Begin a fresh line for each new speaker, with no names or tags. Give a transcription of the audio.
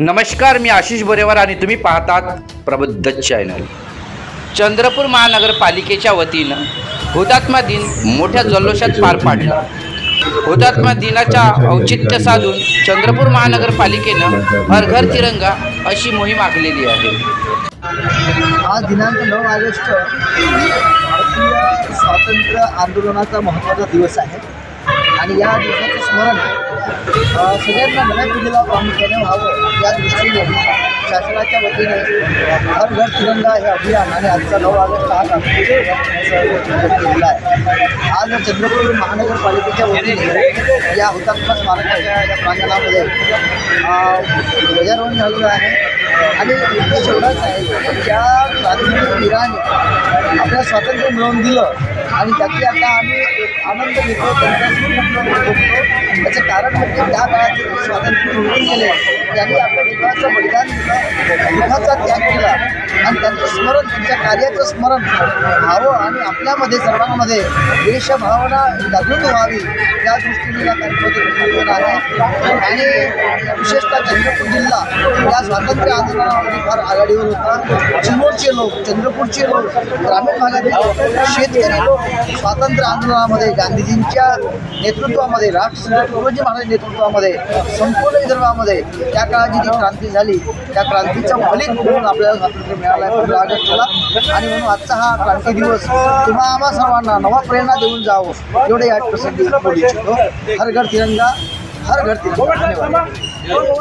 नमस्कार, मी आशिष बोरेवर आणि तुम्ही पाहतात प्रबुद्ध चॅनल। चंद्रपूर महानगरपालिकेच्या वतीनं हुतात्मा दिन मोठ्या जल्लोषात पार पाडला। हुतात्मा दिनाच्या औचित्य साधून चंद्रपूर महानगरपालिकेनं हर घर तिरंगा अशी मोहीम आखलेली आहे।
आज दिनांक 9 ऑगस्ट भारतीय स्वातंत्र्य आंदोलनाचा महत्त्वाचा दिवस आहे आणि या दिवसाचं स्मरण सगळ्यांना नव्या पिढीला प्रामुख्याने व्हावं या दृष्टीने शासनाच्या वतीने हर घर तिरंगा हे अभियान आणि आजचा 9 ऑगस्ट हा केलेला आहे। आज चंद्रपूर महानगरपालिकेच्या वतीने या हुतात्मा स्मारकाच्या या प्रांगणामध्ये ध्वजारोहण झालेलं आहे आणि उद्देश एवढाच आहे की ज्या क्रांतिवीराने आपलं स्वातंत्र्य मिळवून दिलं आणि त्याची आता आम्ही आनंद घेतो, बघतो। त्याचं कारण म्हणजे त्या काळात स्वातंत्र्य मिळवून गेले, त्यांनी आपल्या देशाचं बलिदान दिलं, दुःखाचा त्याग केला आणि त्यांचं स्मरण, त्यांच्या कार्याचं स्मरण व्हावं आणि आपल्यामध्ये सर्वांमध्ये देशभावना जागृत व्हावी या दृष्टीने या कार्यक्रमाचं नियोजन आहे। आणि विशेषतः चंद्रपूर जिल्हा या स्वातंत्र्य आंदोलनामध्ये फार आघाडीवर होता। चिमूरचे लोक, चंद्रपूरचे लोक, ग्रामीण भागातील लोक, शेतकरी लोक स्वातंत्र्य आंदोलनामध्ये गांधीजींच्या नेतृत्वामध्ये, राष्ट्रपिता महाराज नेतृत्वामध्ये संपूर्ण विदर्भामध्ये त्या काळाची जी क्रांती झाली त्या क्रांतीचं फलित म्हणून आपल्याला स्वातंत्र्य मिळालं आहे 15 ऑगस्टला। आणि म्हणून आजचा हा क्रांती दिवस तुम्हा आम्हा सर्वांना नवा प्रेरणा देऊन जावं एवढे या प्रसंगी बोलू इच्छितो। हर घर तिरंगा, हर घर तिरंगा। धन्यवाद।